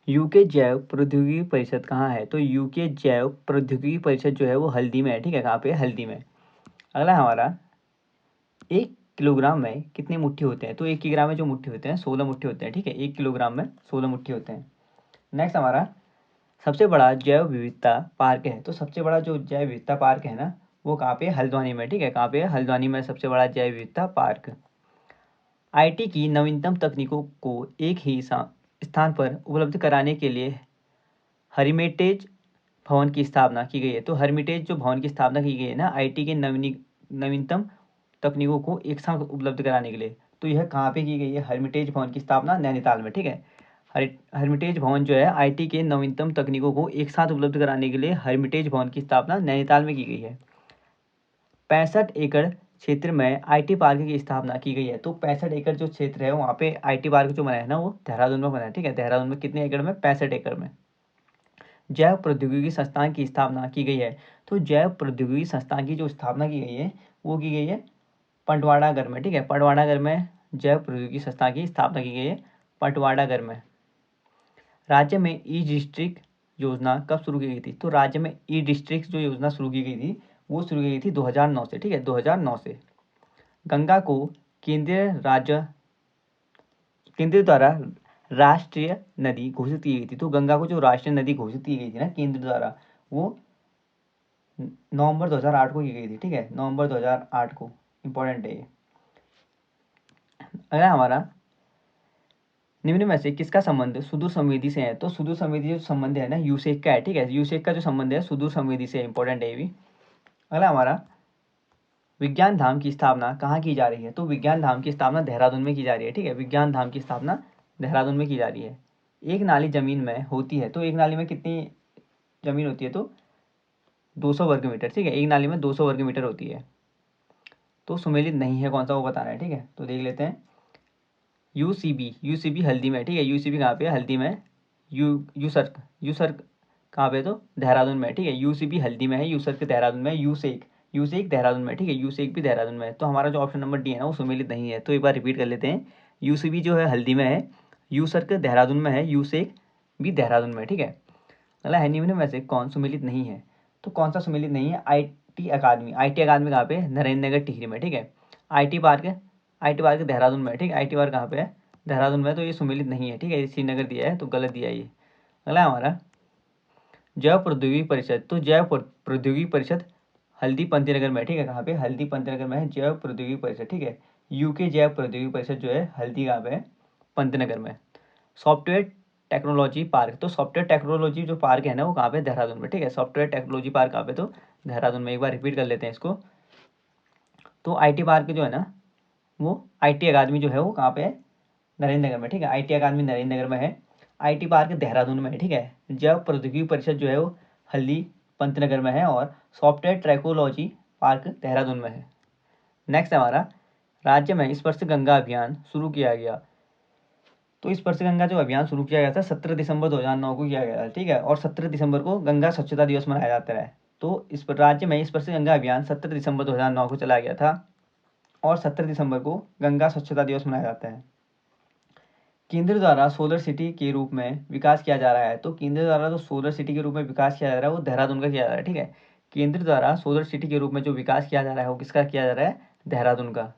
UK जैव प्रौद्योगिकी परिषद कहाँ है? तो यूके जैव प्रौद्योगिकी परिषद जो है वो हल्दी में है। ठीक है, कहाँ पे? हल्दी में। अगला हमारा, 1 किलोग्राम में कितने मुट्ठी होते हैं? तो 1 किलोग्राम में जो मुट्ठी होते हैं 16 मुट्ठी होते हैं। ठीक है, 1 किलोग्राम में 16 मुट्ठी होते हैं। नेक्स्ट हमारा, सबसे बड़ा जैव विविधता पार्क है। तो सबसे बड़ा जो जैव विविधता पार्क है ना, वो कहाँ पे? हल्द्वानी में। ठीक है, कहाँ पे? हल्द्वानी में सबसे बड़ा जैव विविधता पार्क। आईटी की नवीनतम तकनीकों को एक ही स्थान पर उपलब्ध कराने के लिए हेरिटेज भवन की स्थापना की गई है। तो हेरिटेज जो भवन की स्थापना की गई है ना, आईटी के नवीनतम तकनीकों को एक साथ उपलब्ध कराने के लिए, तो यह कहाँ पे की गई है? हेरिटेज भवन की स्थापना नैनीताल में। ठीक है, हेरिटेज भवन जो है आईटी के नवीनतम तकनीकों को एक साथ उपलब्ध कराने के लिए हेरिटेज भवन की स्थापना नैनीताल में की गई है। 65 एकड़ क्षेत्र में आईटी पार्क की स्थापना की गई है। तो 65 एकड़ जो क्षेत्र है वहाँ पे आईटी पार्क जो बना है ना, वो देहरादून में बना है। ठीक है, देहरादून में कितने एकड़ में? 65 एकड़ में। जैव प्रौद्योगिकी संस्थान की स्थापना की गई है। तो जैव प्रौद्योगिकी संस्थान की जो स्थापना की गई है वो की गई है पटवाड़ागढ़ में। ठीक है, पटवाड़ागढ़ में जैव प्रौद्योगिकी संस्थान की स्थापना की गई है, पटवाड़ागढ़ में। राज्य में ई डिस्ट्रिक्ट योजना कब शुरू की गई थी? तो राज्य में ई डिस्ट्रिक्ट जो योजना शुरू की गई थी वो शुरू की गई थी 2009 से। ठीक है, 2009 से। गंगा को केंद्र द्वारा राष्ट्रीय नदी घोषित की गई थी। तो गंगा को जो राष्ट्रीय नदी घोषित की गई थी ना केंद्र द्वारा, वो नवंबर 2008 को की गई थी। ठीक है, नवंबर 2008 को। इंपॉर्टेंट है ये। अगला हमारा, निम्न में से किसका संबंध सुदूर संवेदी से है? तो सुदूर संवेदी जो संबंध है ना, यूसेक का है। ठीक है, यूसेक का जो संबंध है सुदूर संवेदी से, इंपॉर्टेंट है ये भी। अगला हमारा, विज्ञान धाम की स्थापना कहाँ की जा रही है? तो विज्ञान धाम की स्थापना देहरादून में की जा रही है। ठीक है, विज्ञान धाम की स्थापना देहरादून में की जा रही है। एक नाली जमीन में होती है। तो एक नाली में कितनी जमीन होती है? तो 200 वर्ग मीटर। ठीक है, एक नाली में 200 वर्ग मीटर होती है। तो सुमेलित नहीं है कौन सा, वो बताना है। ठीक है, तो देख लेते हैं। यूसीबी हल्दी में। ठीक है, यूसीबी कहाँ पे है? हल्दी में। यूसर्क कहाँ पे? तो देहरादून में। ठीक है, यूसीबी हल्दी में है, यूसर्क देहरादून में, यूसेक देहरादून में। ठीक है, यूसेक भी देहरादून में है। तो हमारा जो ऑप्शन नंबर डी है ना वो सुमेलित नहीं है। तो एक बार रिपीट कर लेते हैं। यूसीबी जो है हल्दी में है, यूसर्क देहरादून में है, यूसेक भी देहरादून में। ठीक है, अगला है, निम्न में से कौन सुमेलित नहीं है? तो कौन सा सुमेलित नहीं है? आईटी अकादमी कहाँ पे? नरेंद्र नगर टिहरी में। ठीक है, आई टी पार्क देहरादून में। ठीक है, आई टी पार्क कहाँ पे है? देहरादून में। तो ये सुमेलित नहीं है। ठीक है, ये श्रीनगर दिया है तो गलत दिया है ये। अगला हमारा, जैव प्रौद्योगिकी परिषद। तो जैव प्रौद्योगिकी परिषद हल्दी पंतनगर में। ठीक है, कहाँ पे? हल्दी पंतनगर में है जैव प्रौद्योगिकी परिषद। ठीक है, यूके जैव प्रौद्योगिकी परिषद जो है हल्दी कहाँ पे है? पंतनगर में। Software technology park. तो सॉफ्टवेयर टेक्नोलॉजी जो पार्क है ना वो कहाँ पे? देहरादून में। ठीक है, सॉफ्टवेयर टेक्नोलॉजी पार्क कहाँ पे? तो देहरादून में। एक बार रिपीट कर लेते हैं इसको। तो आईटी पार्क जो है ना, वो आईटी अकादमी जो है वो कहाँ पे है? नरेंद्र नगर में। ठीक है, आईटी अकादमी नरेंद्र नगर में है, आईटी पार्क देहरादून में है। ठीक है, जैव प्रौद्योगिकी परिषद जो है वो हल्दी पंतनगर में है और सॉफ्टवेयर टेक्नोलॉजी पार्क देहरादून में है। नेक्स्ट हमारा, राज्य में स्पर्श गंगा अभियान शुरू किया गया। तो स्पर्श गंगा जो अभियान शुरू किया गया था 17 दिसंबर 2009 को किया गया था। ठीक है, और 17 दिसंबर को गंगा स्वच्छता दिवस मनाया जाता है। तो इस पर राज्य में स्पर्श गंगा अभियान 17 दिसंबर 2009 को चलाया गया था और 17 दिसंबर को गंगा स्वच्छता दिवस मनाया जाता है। केंद्र द्वारा सोलर सिटी के रूप में विकास किया जा रहा है। तो केंद्र द्वारा जो सोलर सिटी के रूप में विकास किया जा रहा है वो देहरादून का किया जा रहा है। ठीक है, केंद्र द्वारा सोलर सिटी के रूप में जो विकास किया जा रहा है वो किसका किया जा रहा है? देहरादून का।